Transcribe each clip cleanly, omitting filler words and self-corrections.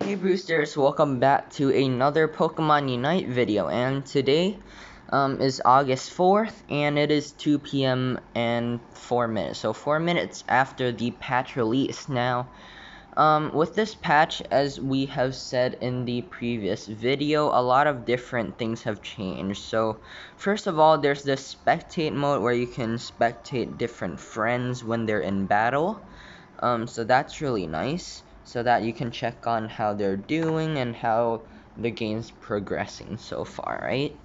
Hey Boosters, welcome back to another Pokemon Unite video, and today is August 4th, and it is 2 p.m. and 4 minutes, so 4 minutes after the patch release. Now, with this patch, as we have said in the previous video, a lot of different things have changed. So, first of all, there's this Spectate Mode where you can spectate different friends when they're in battle. So that's really nice, so that you can check on how they're doing and how the game's progressing so far, right?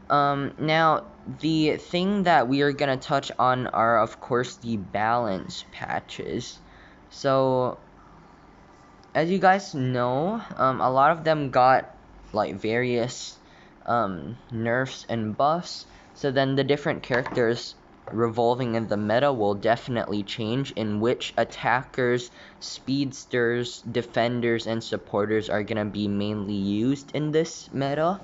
Now, the thing that we are gonna touch on are, of course, the balance patches. So, as you guys know, a lot of them got, like, various, nerfs and buffs, so then the different characters revolving in the meta will definitely change in which attackers, speedsters, defenders, and supporters are gonna be mainly used in this meta.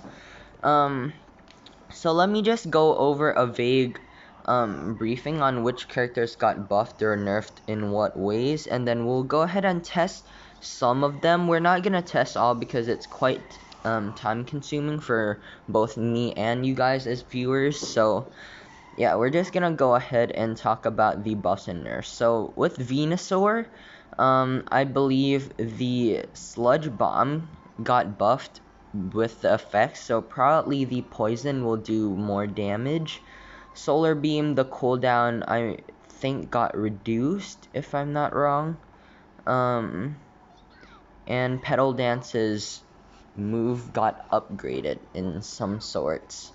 So let me just go over a vague briefing on which characters got buffed or nerfed in what ways, and then we'll go ahead and test some of them. We're not gonna test all because it's quite time consuming for both me and you guys as viewers, so yeah, we're just gonna go ahead and talk about the buffs and nerfs. So with Venusaur, I believe the Sludge Bomb got buffed with the effects, so probably the poison will do more damage. Solar Beam, the cooldown, I think got reduced, if I'm not wrong. And Petal Dance's move got upgraded in some sorts.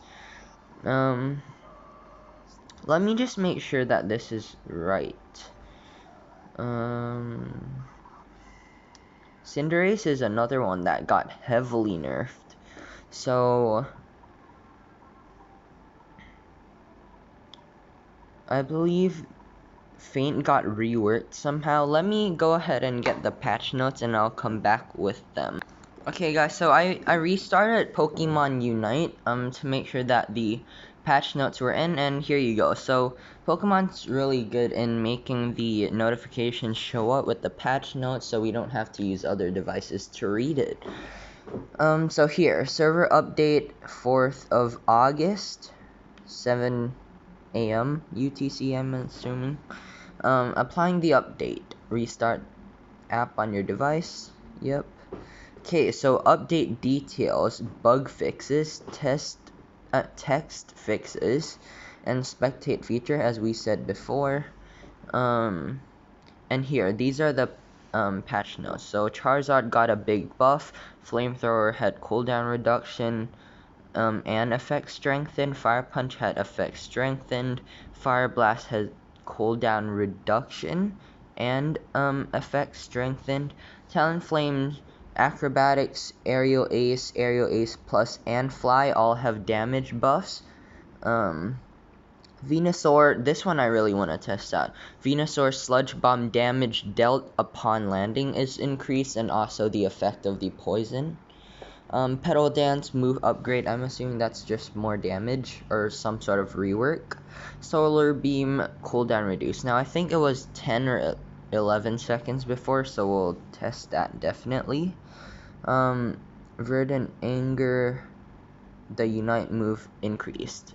Let me just make sure that this is right. Cinderease is another one that got heavily nerfed. So, I believe Faint got reworked somehow. Let me go ahead and get the patch notes and I'll come back with them. Okay guys, so I restarted Pokemon Unite to make sure that the patch notes were in, and here you go. So Pokemon's really good in making the notifications show up with the patch notes, so we don't have to use other devices to read it. So here, server update 4th of August, 7 a.m. UTC, I'm assuming. Applying the update. Restart app on your device. Yep. Okay, so update details, bug fixes, text fixes, and spectate feature, as we said before. And here, these are the patch notes. So Charizard got a big buff, Flamethrower had cooldown reduction, and effect strengthened, Fire Punch had effect strengthened, Fire Blast had cooldown reduction, and effect strengthened. Talonflame, Acrobatics, Aerial Ace Plus, and Fly all have damage buffs. Venusaur, this one I really want to test out. Venusaur Sludge Bomb damage dealt upon landing is increased, and also the effect of the poison. Petal Dance move upgrade, I'm assuming that's just more damage or some sort of rework. Solar Beam cooldown reduced. Now I think it was 10 or 11 seconds before, so we'll test that definitely. Verdant Anger, the Unite move increased.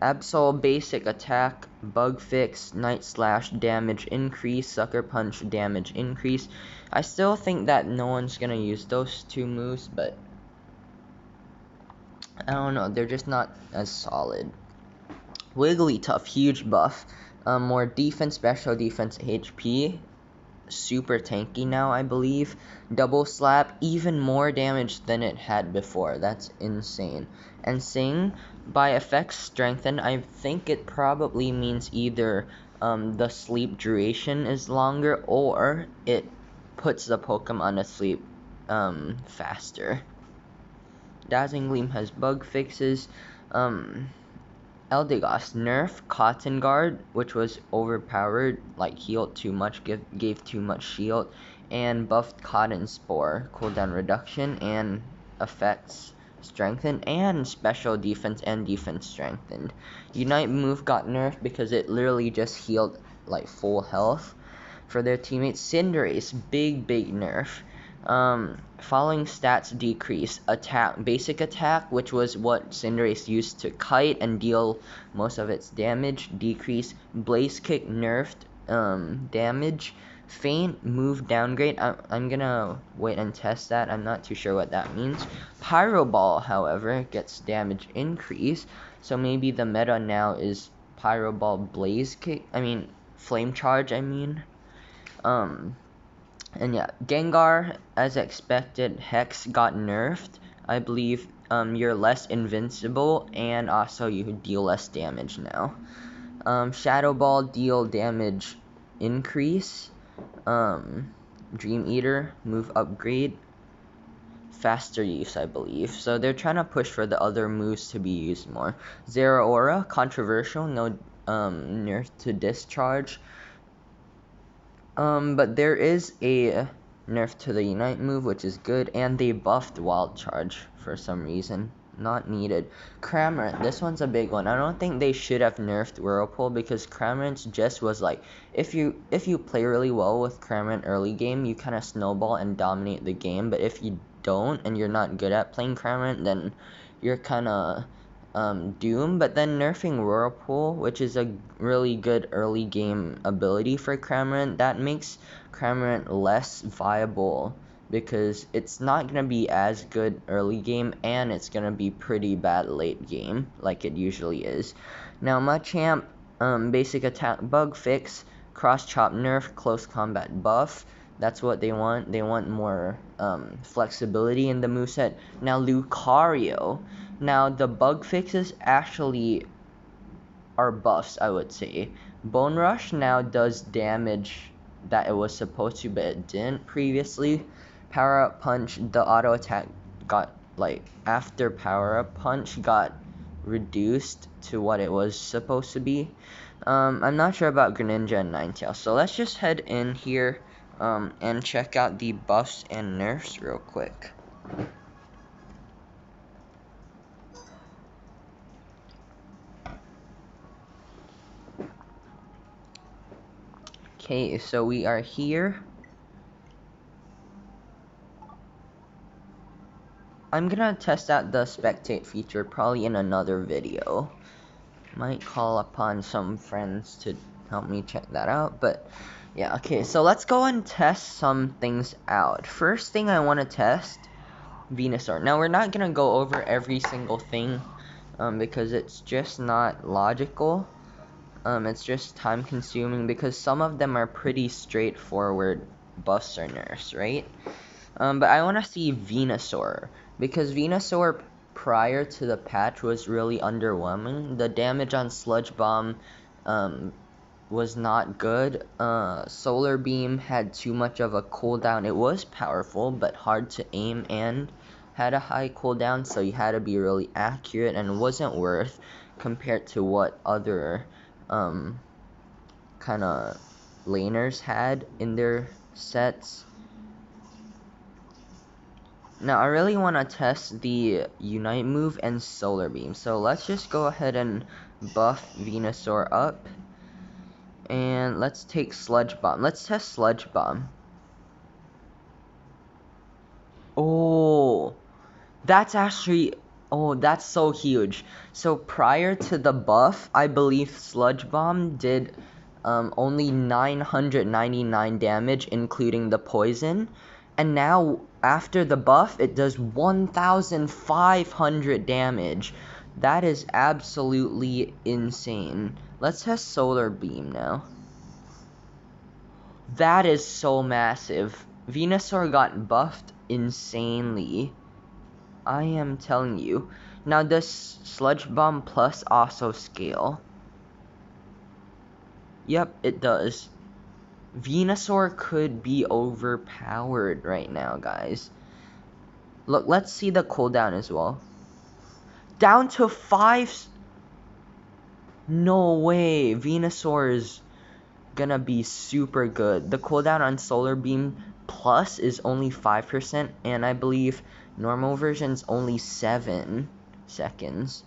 Absol basic attack, bug fix, Night Slash damage increase, Sucker Punch damage increase. I still think that no one's gonna use those two moves, but I don't know, they're just not as solid. Wigglytuff, huge buff. More defense, special defense, HP. Super tanky now, I believe. Double slap, even more damage than it had before. That's insane. And Sing, by effects strengthened, I think it probably means either the sleep duration is longer or it puts the Pokemon asleep faster. Dazzling Gleam has bug fixes. Eldegoss nerf Cotton Guard, which was overpowered, like healed too much, gave too much shield, and buffed Cotton Spore, cooldown reduction, and effects strengthened, and special defense and defense strengthened. Unite move got nerfed because it literally just healed like full health for their teammates. Cinderease, big nerf. Following stats decrease: attack, basic attack, which was what Cinderease used to kite and deal most of its damage, decrease. Blaze kick nerfed, damage. Faint move downgrade. I'm gonna wait and test that. I'm not too sure what that means. Pyro ball, however, gets damage increase, so maybe the meta now is Pyro ball, blaze kick. Flame charge. And yeah, Gengar, as expected, Hex got nerfed. I believe you're less invincible, and also you deal less damage now. Shadow Ball, deal damage increase. Dream Eater, move upgrade. Faster use, I believe. So they're trying to push for the other moves to be used more. Zeraora, controversial, no nerf to discharge. But there is a nerf to the Unite move, which is good, and they buffed Wild Charge for some reason. Not needed. Crammer, this one's a big one. I don't think they should have nerfed Whirlpool, because Cramorant just was like, if you play really well with Cramorant early game, you kind of snowball and dominate the game, but if you don't, and you're not good at playing Cramorant, then you're kind of doomed. But then nerfing Whirlpool, which is a really good early game ability for Cramorant, that makes Cramorant less viable, because it's not going to be as good early game, and it's going to be pretty bad late game, like it usually is. Now, Machamp, basic attack bug fix, cross chop nerf, close combat buff. That's what they want. They want more flexibility in the moveset. Now, Lucario. Now, the bug fixes actually are buffs, I would say. Bone Rush now does damage that it was supposed to, but it didn't previously. Power Up Punch, the auto attack got, after Power Up Punch got reduced to what it was supposed to be. I'm not sure about Greninja and Ninetales, so let's just head in here and check out the buffs and nerfs real quick. Okay, so we are here. I'm gonna test out the Spectate feature probably in another video. Might call upon some friends to help me check that out, but yeah, okay, so let's go and test some things out. First thing I want to test, Venusaur. Now, we're not gonna go over every single thing, because it's just not logical. It's just time consuming, because some of them are pretty straightforward buffs or nerfs, right? But I want to see Venusaur, because Venusaur prior to the patch was really underwhelming. The damage on Sludge Bomb was not good. Solar Beam had too much of a cooldown. It was powerful, but hard to aim and had a high cooldown, so you had to be really accurate, and wasn't worth compared to what other kind of laners had in their sets. Now, I really want to test the Unite move and Solar Beam. So, let's just go ahead and buff Venusaur up. And let's take Sludge Bomb. Let's test Sludge Bomb. Oh, that's actually... Oh, that's so huge. So, prior to the buff, I believe Sludge Bomb did only 999 damage, including the poison. And now, after the buff, it does 1,500 damage. That is absolutely insane. Let's test Solar Beam now. That is so massive. Venusaur got buffed insanely. I am telling you. Now, does Sludge Bomb Plus also scale? Yep, it does. Venusaur could be overpowered right now, guys. Look, let's see the cooldown as well. Down to 5. No way. Venusaur is gonna be super good. The cooldown on Solar Beam Plus is only 5%, and I believe normal version's only 7 seconds.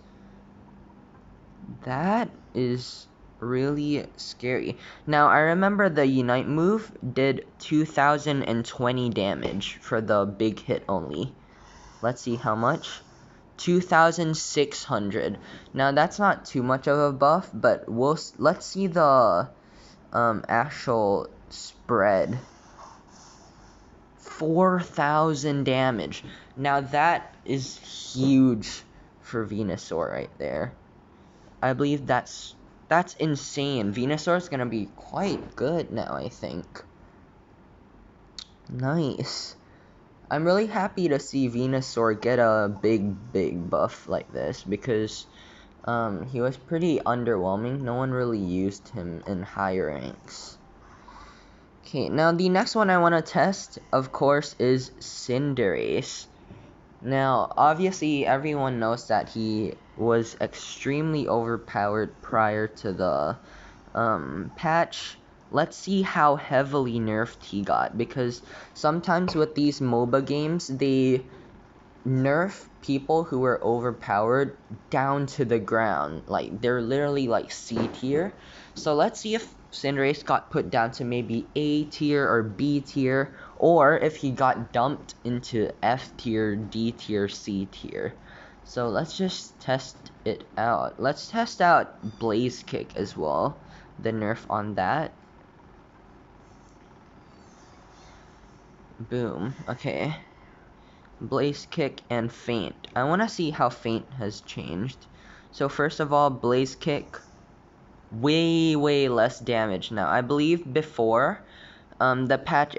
That is really scary. Now, I remember the Unite move did 2020 damage for the big hit only. Let's see how much. 2,600. Now, that's not too much of a buff, but let's see the actual spread. 4,000 damage. Now, that is huge for Venusaur right there. I believe that's insane. Venusaur's gonna be quite good now, I think. Nice. I'm really happy to see Venusaur get a big buff like this, because he was pretty underwhelming. No one really used him in higher ranks. Okay, now the next one I want to test, of course, is Cinderease. Now, obviously, everyone knows that he was extremely overpowered prior to the patch. Let's see how heavily nerfed he got, because sometimes with these MOBA games, they nerf people who are overpowered down to the ground. Like, they're literally like C tier. So let's see if Cinderace got put down to maybe A tier or B tier, or if he got dumped into F tier, D tier, C tier. So let's just test it out. Let's test out Blaze Kick as well, the nerf on that. Boom. Okay. Blaze Kick and Faint. I want to see how Faint has changed. So first of all, Blaze Kick, way less damage now. I believe before the patch,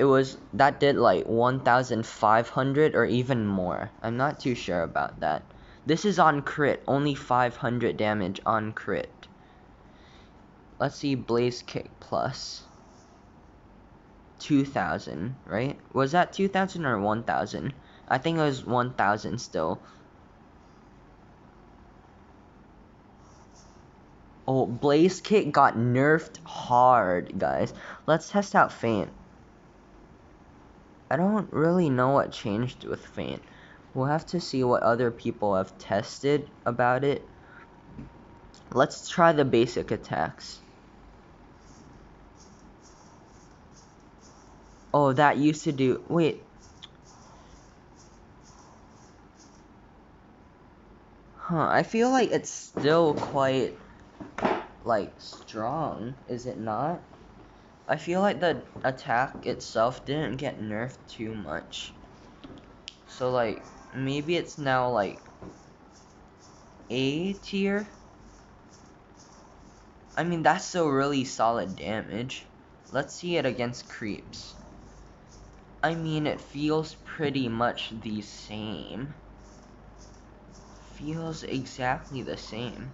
that did like 1,500 or even more. I'm not too sure about that. This is on crit, only 500 damage on crit. Let's see Blaze Kick plus 2,000, right? Was that 2,000 or 1,000? I think it was 1,000 still. Oh, Blaze Kick got nerfed hard, guys. Let's test out Faint. I don't really know what changed with Faint. We'll have to see what other people have tested about it. Let's try the basic attacks. Oh, that used to do... Wait. Huh, I feel like it's still quite, like, strong, is it not? I feel like the attack itself didn't get nerfed too much. So, like, maybe it's now, like, A tier? I mean, that's still really solid damage. Let's see it against creeps. I mean, it feels pretty much the same. Feels exactly the same.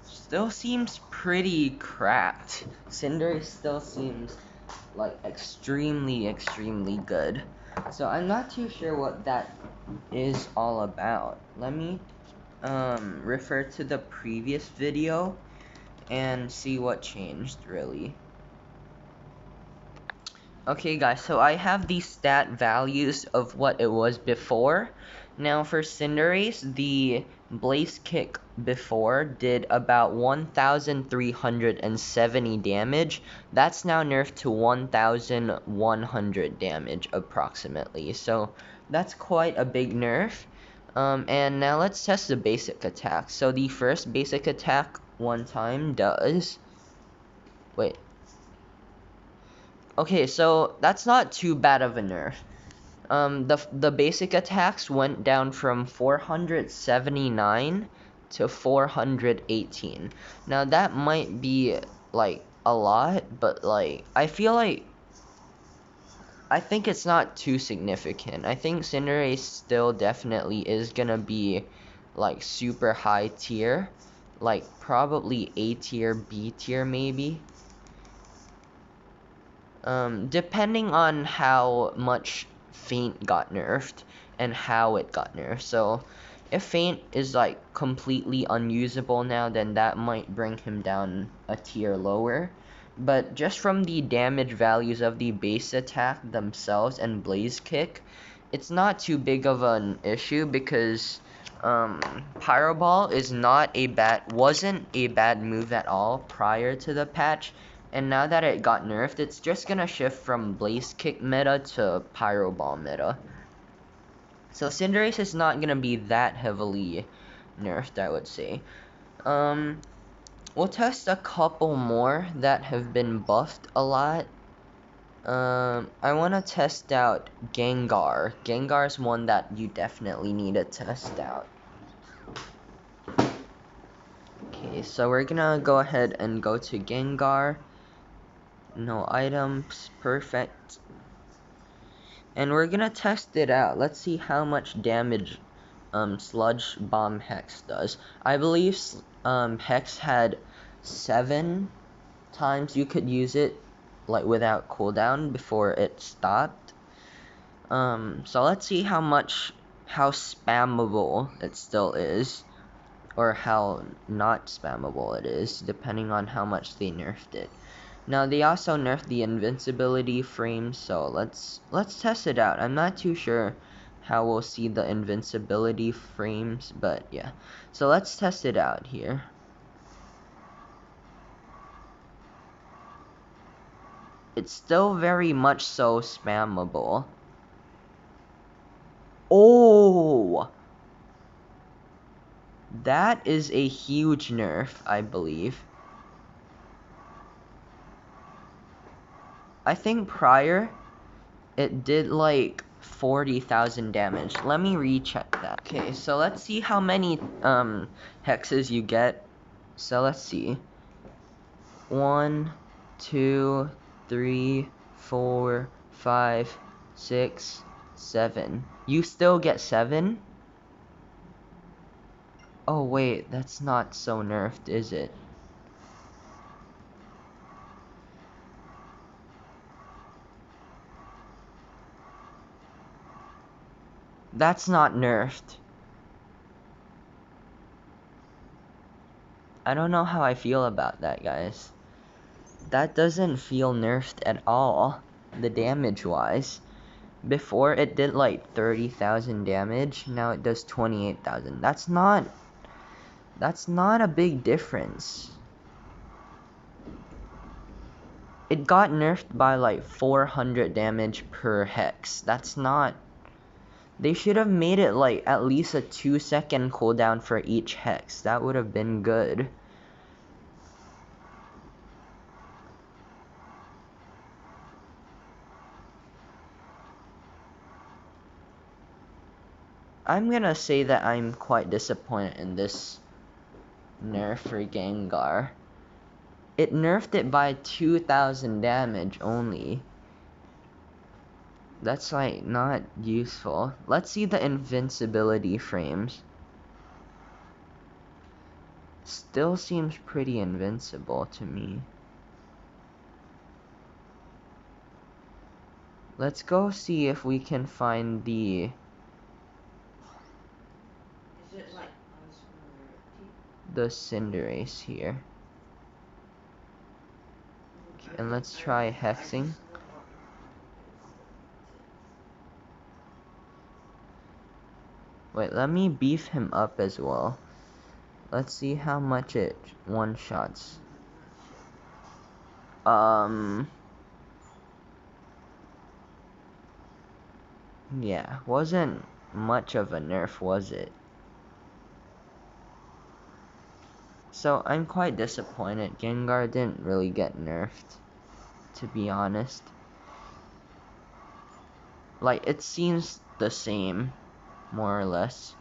Still seems pretty cracked. Cinderease still seems like extremely good. So I'm not too sure what that is all about. Let me refer to the previous video and see what changed really. Okay guys, so I have the stat values of what it was before. Now for Cinderease, the Blaze Kick before did about 1,370 damage. That's now nerfed to 1,100 damage approximately. So that's quite a big nerf. And now let's test the basic attack. So the first basic attack one time does... Wait. Okay, so that's not too bad of a nerf. The basic attacks went down from 479 to 418. Now that might be like a lot, but like I think it's not too significant. I think Cinderace still definitely is gonna be like super high tier, like probably A tier, B tier maybe. Depending on how much Faint got nerfed and how it got nerfed. So If Faint is like completely unusable now, then that might bring him down a tier lower. But just from the damage values of the base attack themselves and Blaze Kick, it's not too big of an issue because Pyro Ball wasn't a bad move at all prior to the patch, and now that it got nerfed, it's just gonna shift from Blaze Kick meta to Pyro Ball meta. So Cinderease is not gonna be that heavily nerfed, I would say. We'll test a couple more that have been buffed a lot. I want to test out Gengar. Gengar is one that you definitely need to test out. Okay, so we're gonna go ahead and go to Gengar. No items, perfect. And we're gonna test it out. Let's see how much damage Sludge Bomb Hex does. I believe Hex had 7 times you could use it like without cooldown before it stopped. So let's see how spammable it still is, or how not spammable it is, depending on how much they nerfed it. Now they also nerfed the invincibility frame, so let's test it out. I'm not too sure how we'll see the invincibility frames, but yeah. So let's test it out here. It's still very much so spammable. Oh! That is a huge nerf, I believe. I think prior, it did like 40,000 damage. Let me recheck that. Okay, so let's see how many hexes you get. So let's see. 1, 2, 3, 4, 5, 6, 7. You still get 7? Oh wait, that's not so nerfed, is it? That's not nerfed. I don't know how I feel about that, guys. That doesn't feel nerfed at all, the damage-wise. Before, it did like 30,000 damage, now it does 28,000. That's not a big difference. It got nerfed by like 400 damage per hex. That's not... They should have made it like at least a 2-second cooldown for each hex. That would have been good. I'm gonna say that I'm quite disappointed in this nerf for Gengar. It nerfed it by 2,000 damage only. That's like not useful. Let's see the invincibility frames. Still seems pretty invincible to me. Let's go see if we can find the... Is it like the Cinderease here. Okay, and let's try hexing. Wait, let me beef him up as well. Let's see how much it one-shots. Yeah, wasn't much of a nerf, was it? So, I'm quite disappointed. Gengar didn't really get nerfed, to be honest. Like, it seems the same, more or less.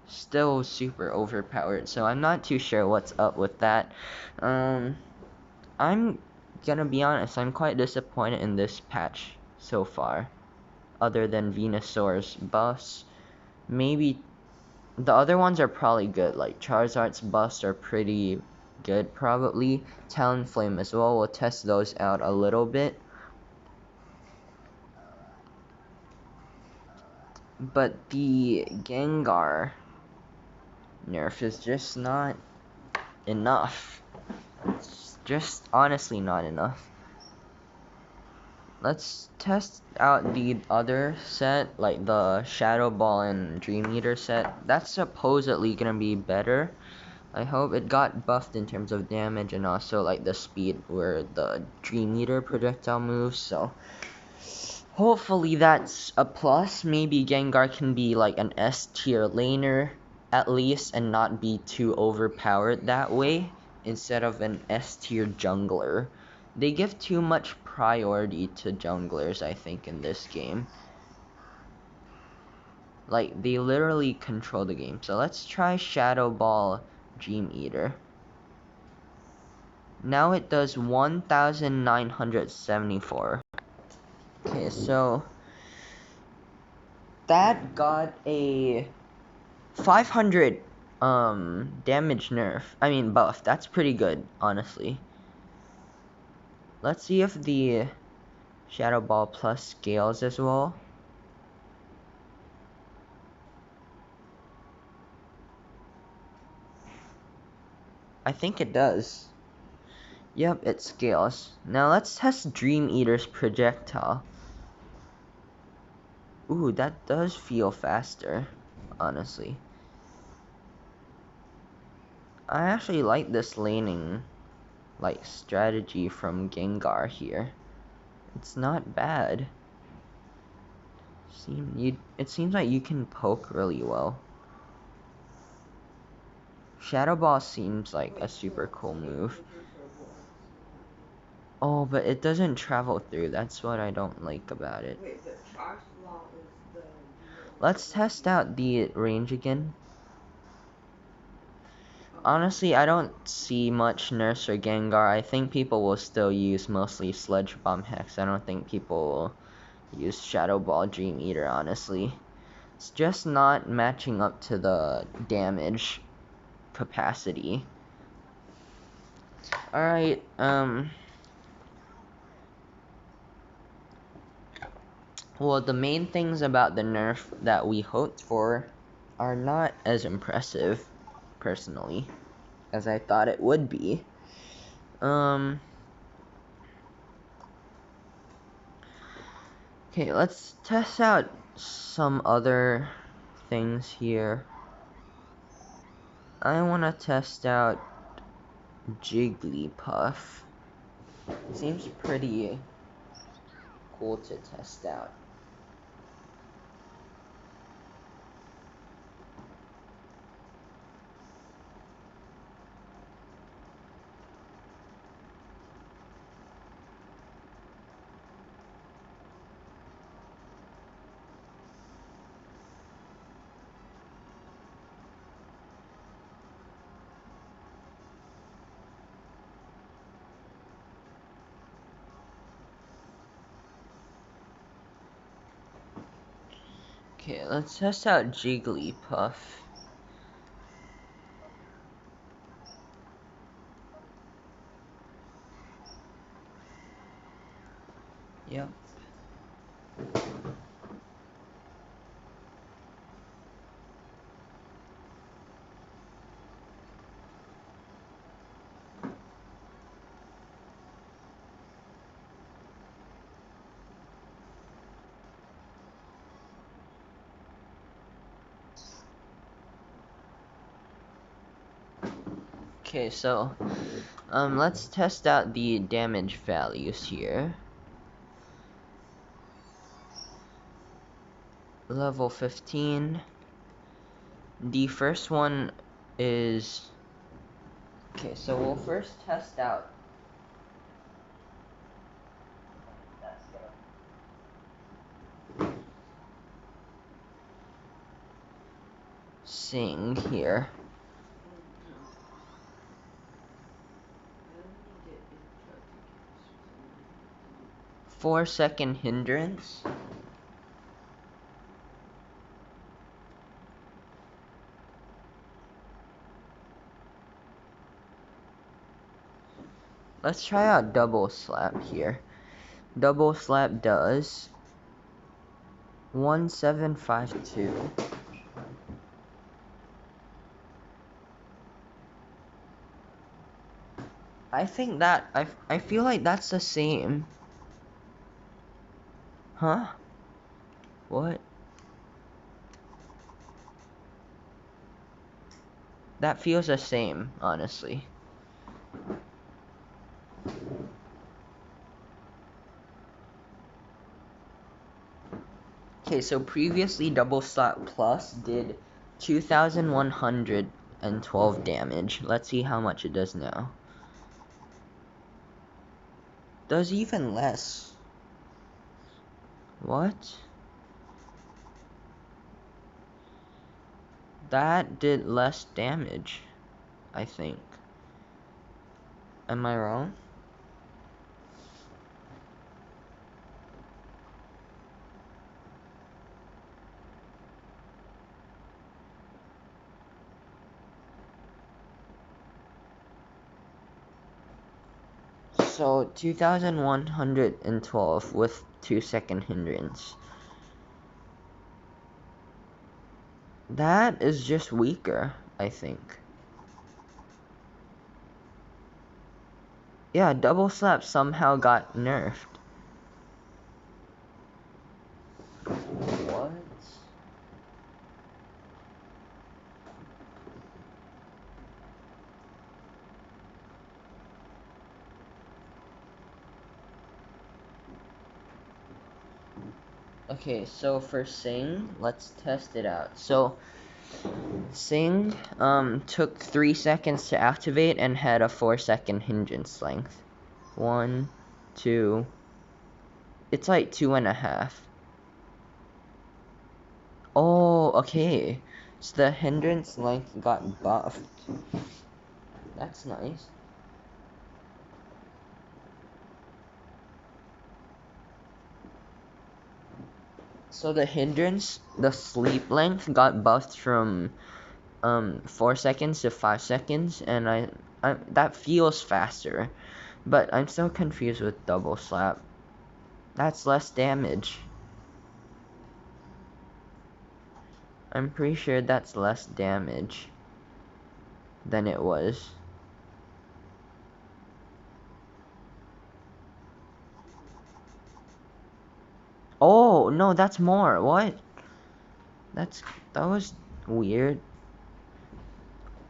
Still super overpowered, so I'm not too sure what's up with that. I'm gonna be honest, I'm quite disappointed in this patch so far. Other than Venusaur's buffs. Maybe the other ones are probably good, like Charizard's buffs are pretty good probably. Talonflame as well, we'll test those out a little bit. But the Gengar nerf is just not enough. It's just honestly not enough. Let's test out the other set, like the Shadow Ball and Dream Eater set. That's supposedly gonna be better. I hope it got buffed in terms of damage and also like the speed where the Dream Eater projectile moves, so hopefully that's a plus. Maybe Gengar can be like an S tier laner at least and not be too overpowered that way instead of an S tier jungler. They give too much priority to junglers, I think, in this game. Like, they literally control the game. So let's try Shadow Ball Dream Eater. Now it does 1,974. Okay, so that got a 500 damage nerf. I mean buff. That's pretty good, honestly. Let's see if the Shadow Ball Plus scales as well. I think it does. Yep, it scales. Now let's test Dream Eater's projectile. Ooh, that does feel faster, honestly. I actually like this laning like strategy from Gengar here. It's not bad. It seems like you can poke really well. Shadow Ball seems like a super cool move. Oh, but it doesn't travel through. That's what I don't like about it. Let's test out the range again. Honestly, I don't see much Nurse or Gengar. I think people will still use mostly Sludge Bomb Hex. I don't think people will use Shadow Ball Dream Eater, honestly. It's just not matching up to the damage capacity. Alright, well, the main things about the nerf that we hoped for are not as impressive, personally, as I thought it would be. Okay, let's test out some other things here. I want to test out Jigglypuff. Seems pretty cool to test out. Okay, let's test out Jigglypuff. Yep. Okay, so let's test out the damage values here. Level 15. The first one is... Okay, so we'll first test out... Sing here. 4-second hindrance. Let's try out Double Slap here. Double Slap does 1752. I think that I feel like that's the same. Huh? What? That feels the same, honestly. Okay, so previously Double Slap Plus did 2,112 damage. Let's see how much it does now. Does even less. What? That did less damage, I think. Am I wrong? So 2,112 with 2-second hindrance. That is just weaker, I think. Yeah, Double Slap somehow got nerfed. What? Okay, so for Sing, let's test it out. So Sing took 3 seconds to activate and had a 4-second hindrance length. 1, 2. It's like 2.5. Oh, okay. So the hindrance length got buffed. That's nice. So the hindrance, the sleep length got buffed from 4 seconds to 5 seconds, and I that feels faster, but I'm still confused with Double Slap. That's less damage. I'm pretty sure that's less damage than it was. Oh no, that's more. What? That was weird.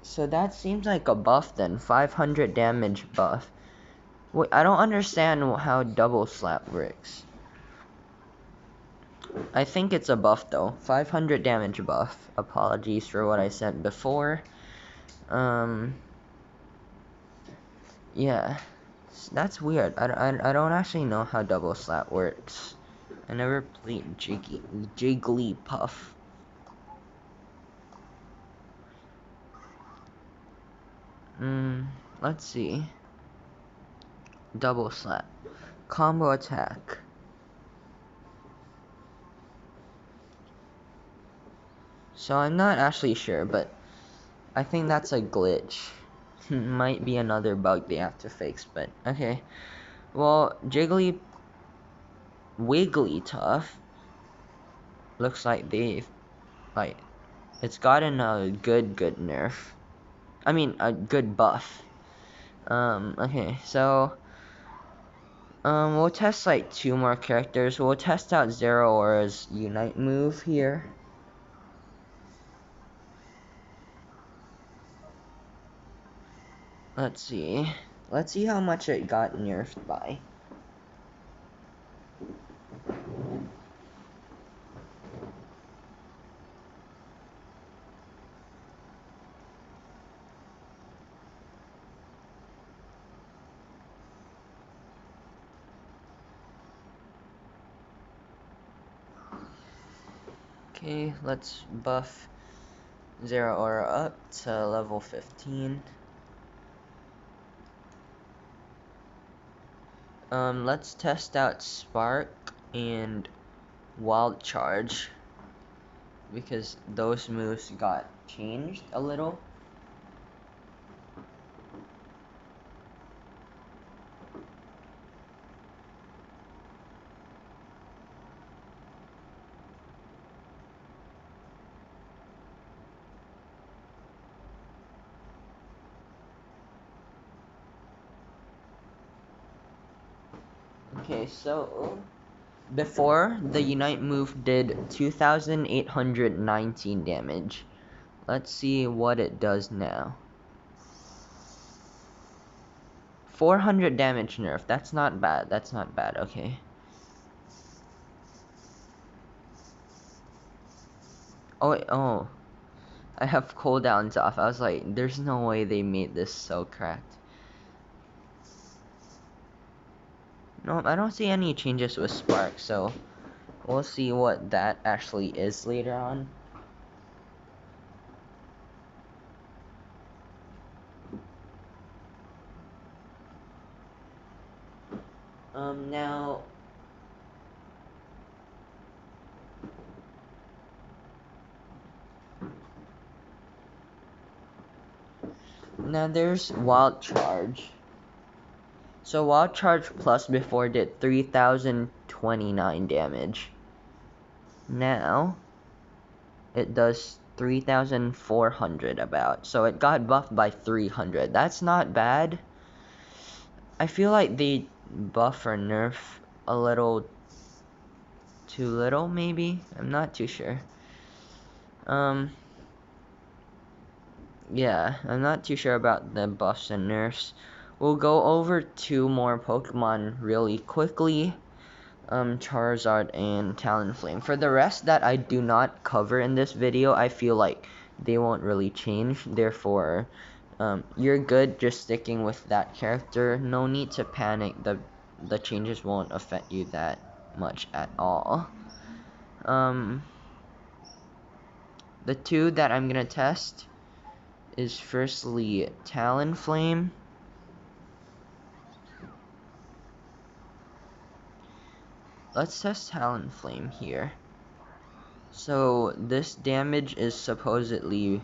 So that seems like a buff then. 500 damage buff. Wait, I don't understand how Double Slap works. I think it's a buff though. 500 damage buff. Apologies for what I said before. Yeah. That's weird. I don't actually know how Double Slap works. I never played Jigglypuff. Let's see. Double Slap. Combo attack. So I'm not actually sure, but I think that's a glitch. Might be another bug they have to fix, but okay. Well, Wigglytuff looks like it's gotten a good nerf. I mean, a good buff. Okay, so we'll test like 2 more characters. We'll test out Zeraora's Unite move here. Let's see. Let's see how much it got nerfed by. Okay, let's buff Zeraora up to level 15. Let's test out Spark and Wild Charge, because those moves got changed a little. Okay, so before, the Unite move did 2,819 damage. Let's see what it does now. 400 damage nerf. That's not bad. That's not bad. Okay. Oh. I have cooldowns off. I was like, there's no way they made this so cracked. No, I don't see any changes with Spark, so we'll see what that actually is later on. Now there's Wild Charge. So Wild Charge Plus before did 3,029 damage. Now it does 3,400 about. So it got buffed by 300. That's not bad. I feel like they buff or nerf a little too little, maybe? I'm not too sure. Yeah, I'm not too sure about the buffs and nerfs. We'll go over two more Pokemon really quickly. Charizard and Talonflame. For the rest that I do not cover in this video, I feel like they won't really change. Therefore, you're good just sticking with that character. No need to panic. The changes won't affect you that much at all. The two that I'm gonna test is firstly Talonflame. Let's test Talonflame here. So this damage is supposedly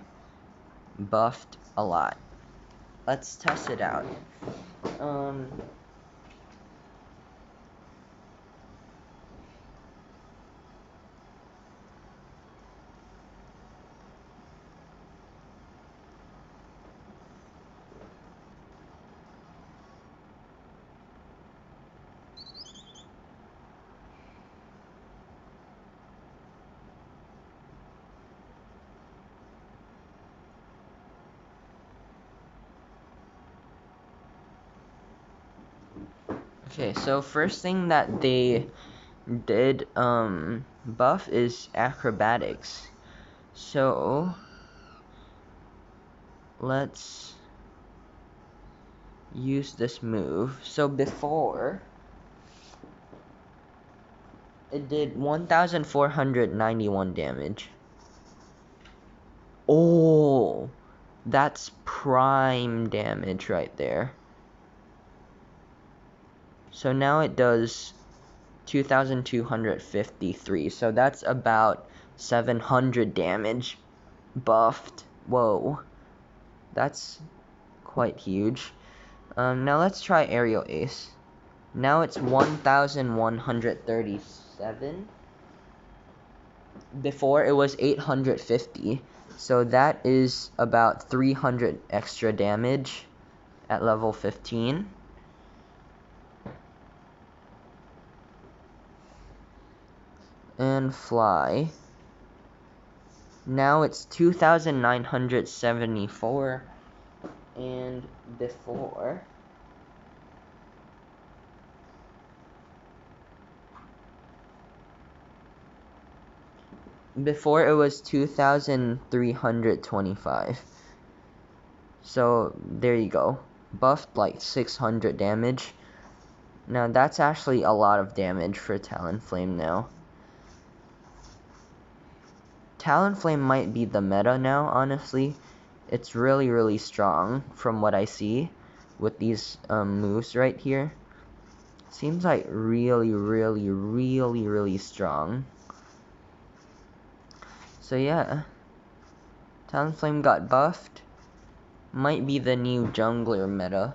buffed a lot. Let's test it out. Okay, so first thing that they did buff is Acrobatics. So let's use this move. So before it did 1,491 damage. Oh, that's prime damage right there. So now it does 2,253. So that's about 700 damage buffed. Whoa, that's quite huge. Now let's try Aerial Ace. Now it's 1,137. Before it was 850. So that is about 300 extra damage at level 15. And Fly. Now it's 2,974. And before it was 2,325. So there you go. Buffed like 600 damage. Now that's actually a lot of damage for Talonflame now. Talonflame might be the meta now, honestly. It's really strong from what I see with these moves right here. Seems like really strong. So yeah, Talonflame got buffed. Might be the new jungler meta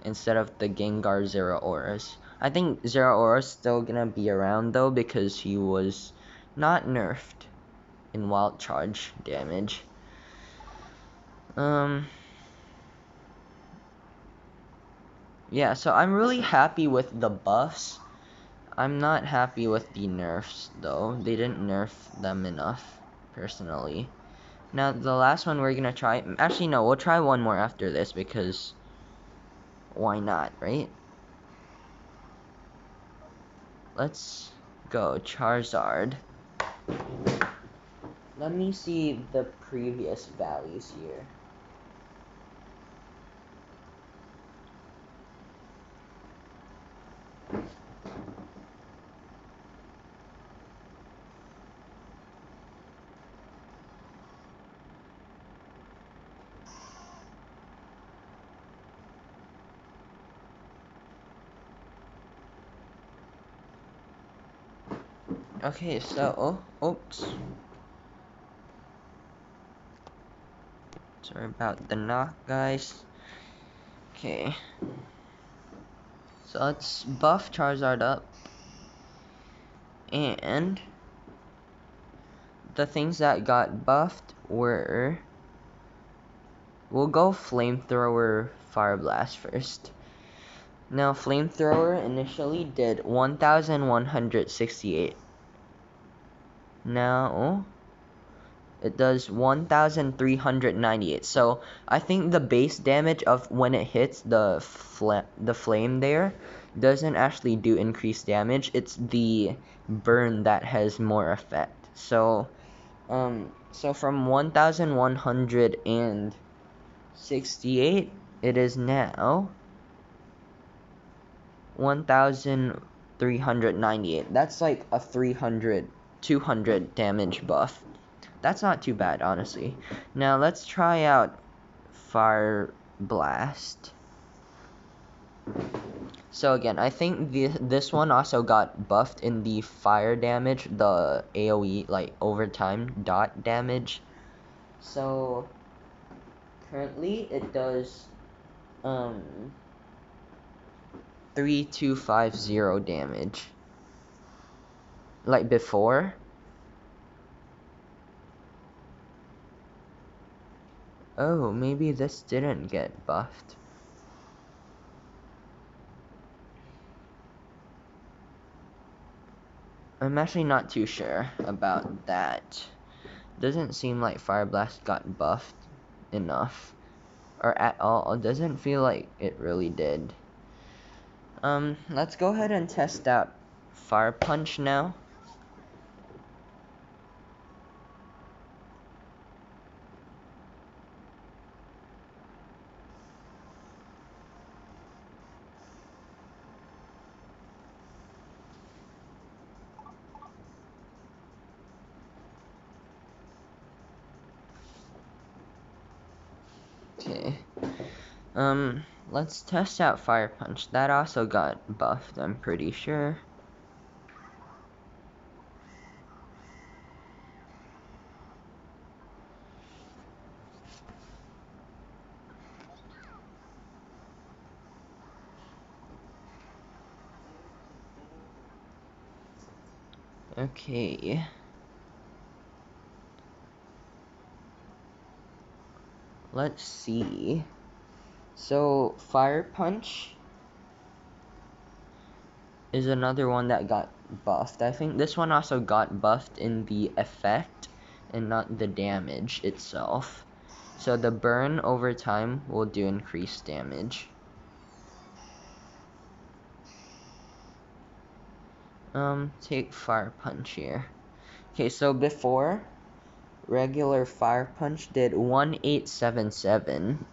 instead of the Gengar Zero Auras. I think Zero Aura's still gonna be around though because he was not nerfed in Wild Charge damage. yeah, so I'm really happy with the buffs. I'm not happy with the nerfs, though. They didn't nerf them enough, personally. Now, the last one we're gonna try... Actually, no, we'll try one more after this, because... Why not, right? Let's go, Charizard. Let me see the previous values here. Okay, so... Oops. Sorry about the knock, guys. Okay. So let's buff Charizard up. And... the things that got buffed were... We'll go Flamethrower, Fire Blast first. Now, Flamethrower initially did 1,168. Now, it does 1,398. So, I think the base damage of when it hits the flame there doesn't actually do increased damage. It's the burn that has more effect. So, from 1,168, it is now 1,398. That's like a 200 damage buff. That's not too bad, honestly. Now let's try out Fire Blast. So again, I think this one also got buffed in the fire damage, the AoE, like overtime dot damage. So currently it does 3,250 damage. Like before. Oh, maybe this didn't get buffed. I'm actually not too sure about that. Doesn't seem like Fire Blast got buffed enough. Or at all. It doesn't feel like it really did. Let's go ahead and test out Fire Punch now. Okay. Let's test out Fire Punch. That also got buffed, I'm pretty sure. Okay. Let's see. So, Fire Punch is another one that got buffed. I think this one also got buffed in the effect and not the damage itself. So the burn over time will do increased damage. Take Fire Punch here. Okay, so before, regular Fire Punch did 1,877.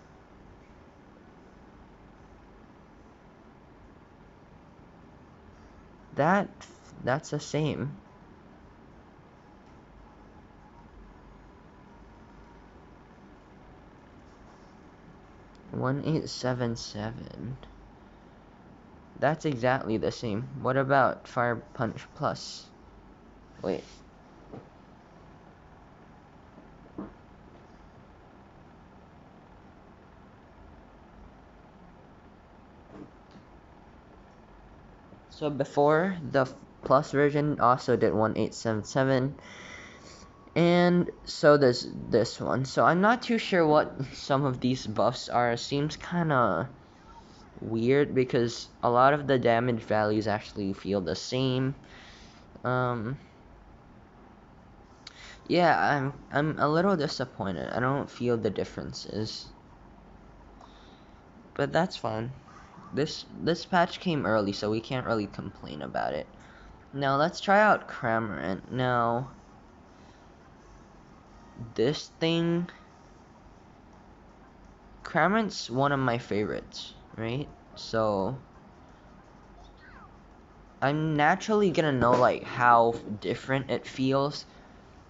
That's the same. $1,877. That's exactly the same. What about Fire Punch Plus? Wait. So before, the Plus version also did 1,877. And so does this one. So I'm not too sure what some of these buffs are. Seems kind of weird because a lot of the damage values actually feel the same. Yeah, I'm a little disappointed. I don't feel the differences. But that's fine. This patch came early, so we can't really complain about it. Now let's try out Crammer. Now this thing, Cramorant's one of my favorites, right? So I'm naturally gonna know like how different it feels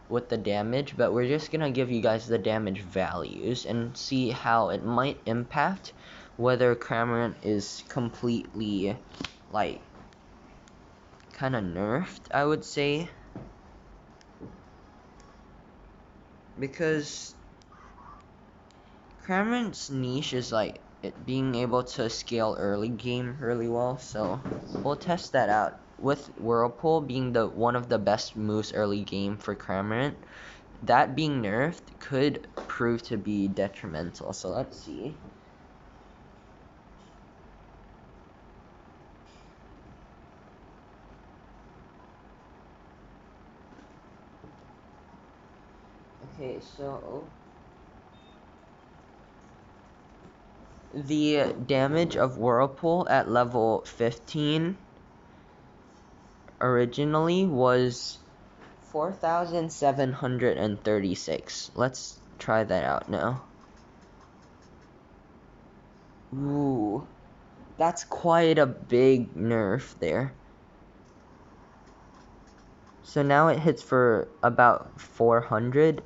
with the damage, but we're just gonna give you guys the damage values and see how it might impact whether Cramorant is completely like kind of nerfed, I would say, because Cramorant's niche is like it being able to scale early game really well, so we'll test that out. With Whirlpool being the one of the best moves early game for Cramorant, that being nerfed could prove to be detrimental. So let's see. Okay, so the damage of Whirlpool at level 15 originally was 4,736. Let's try that out now. Ooh, that's quite a big nerf there. So now it hits for about 400,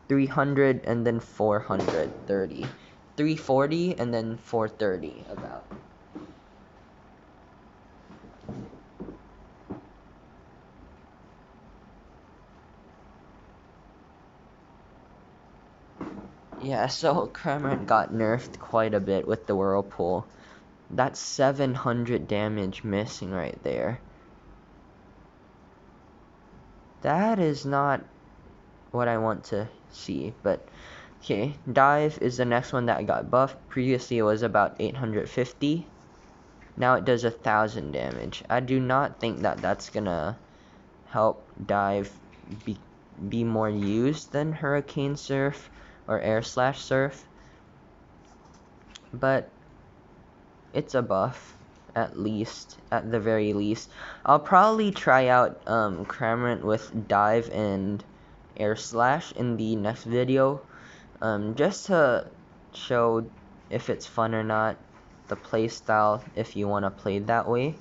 300, and then 430. 340 and then 430 about. Yeah, so Crammer got nerfed quite a bit with the Whirlpool. That's 700 damage missing right there. That is not what I want to see, but okay. Dive is the next one that got buffed. Previously it was about 850. Now it does 1,000 damage. I do not think that that's gonna help Dive be more used than Hurricane Surf or Air Slash Surf, but it's a buff, at the very least. I'll probably try out Cramorant with Dive and Air Slash in the next video, just to show if it's fun or not, the playstyle if you want to play that way.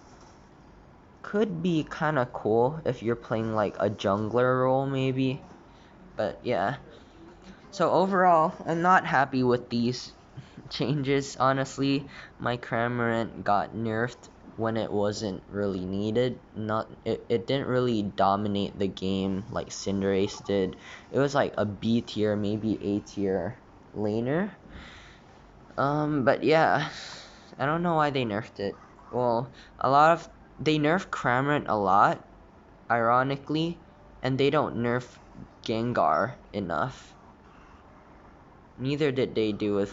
Could be kind of cool if you're playing like a jungler role maybe, but yeah. So overall, I'm not happy with these changes, honestly. My Cramorant got nerfed when it wasn't really needed. It didn't really dominate the game like Cinderease did. It was like a B tier, maybe A tier laner. But yeah, I don't know why they nerfed it. Well, they nerf Cramorant a lot, ironically, and they don't nerf Gengar enough. Neither did they do with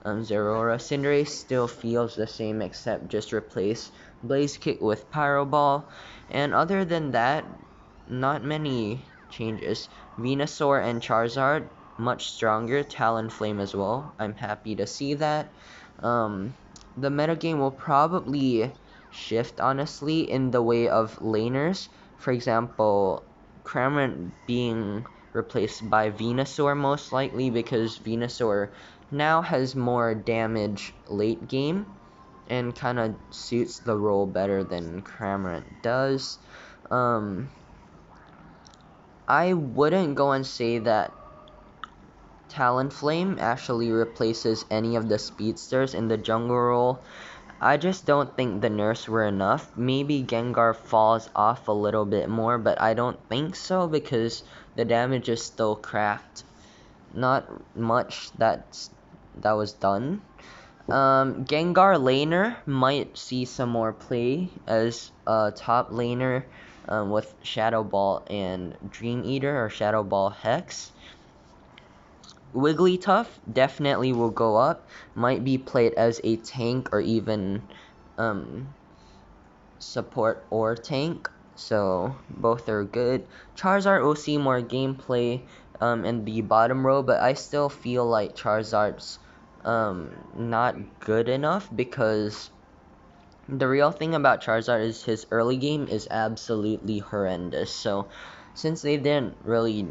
Zeraora. Cinderace still feels the same, except just replace Blaze Kick with Pyro Ball. And other than that, not many changes. Venusaur and Charizard, much stronger. Talonflame as well. I'm happy to see that. The metagame will probably shift, honestly, in the way of laners. For example, Cramorant being replaced by Venusaur most likely, because Venusaur now has more damage late game and kind of suits the role better than Cramorant does. I wouldn't go and say that Talonflame actually replaces any of the speedsters in the jungle role. I just don't think the nerfs were enough. Maybe Gengar falls off a little bit more, but I don't think so because the damage is still cracked. Not much that was done. Gengar laner might see some more play as a top laner with Shadow Ball and Dream Eater or Shadow Ball Hex. Wigglytuff definitely will go up. Might be played as a tank or even support or tank. So both are good. Charizard will see more gameplay in the bottom row, but I still feel like Charizard's not good enough, because the real thing about Charizard is his early game is absolutely horrendous. So since they didn't really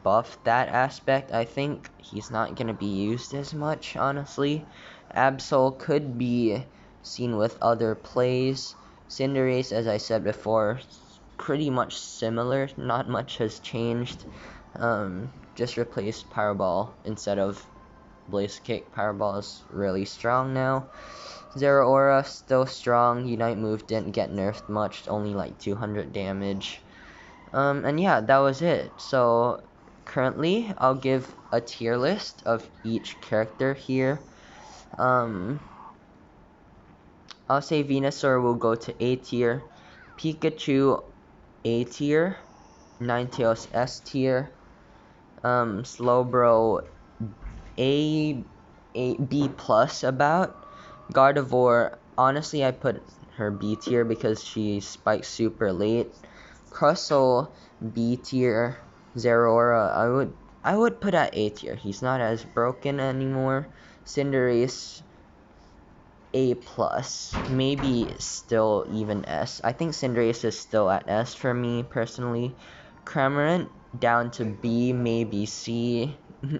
buff that aspect, I think he's not going to be used as much, honestly. Absol could be seen with other plays. Cinderease, as I said before, pretty much similar. Not much has changed. Just replaced Power Ball instead of Blaze Kick. Power Ball is really strong now. Zero Aura, still strong. Unite move didn't get nerfed much, only like 200 damage. And yeah, that was it. So currently, I'll give a tier list of each character here. I'll say Venusaur will go to A tier, Pikachu A tier, Ninetales S tier, Slowbro B plus about. Gardevoir, honestly, I put her B tier because she spikes super late. Crustle B tier. Zeraora, I would put at A tier. He's not as broken anymore. Cinderace A plus, maybe still even S. I think Cinderace is still at S for me personally. Crammer down to B, maybe C.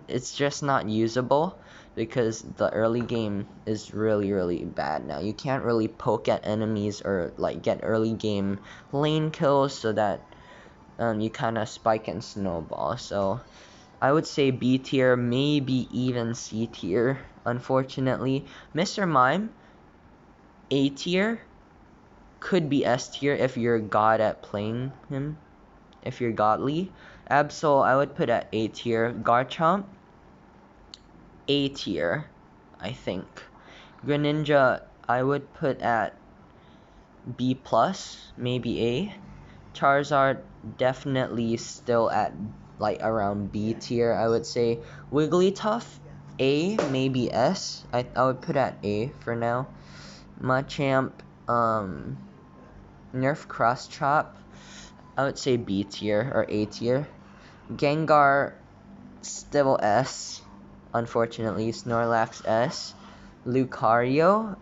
It's just not usable because the early game is really bad now. You can't really poke at enemies or like get early game lane kills, so that you kind of spike and snowball. So I would say B tier, maybe even C tier, unfortunately. Mr. Mime, A tier, could be S tier if you're god at playing him, if you're godly. Absol, I would put at A tier. Garchomp, A tier, I think. Greninja, I would put at B plus, maybe A. Charizard, definitely still at like around B tier, I would say. Wigglytuff, A, maybe S. I would put at A for now. Machamp, Nerf Cross Chop, I would say B tier or A tier. Gengar, still S, unfortunately. Snorlax S. Lucario,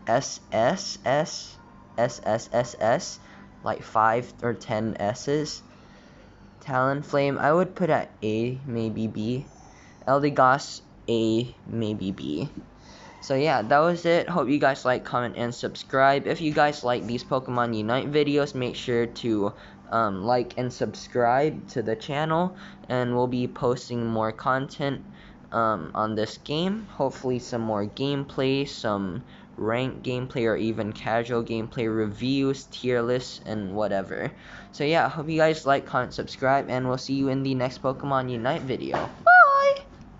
S, like 5 or 10 S's. Talonflame, I would put at A, maybe B. Eldegoss, A, maybe B. So yeah, that was it. Hope you guys like, comment, and subscribe. If you guys like these Pokemon Unite videos, make sure to like and subscribe to the channel, and we'll be posting more content on this game. Hopefully some more gameplay, some ranked gameplay, or even casual gameplay reviews, tier lists, and whatever. So yeah, hope you guys like, comment, subscribe, and we'll see you in the next Pokemon Unite video.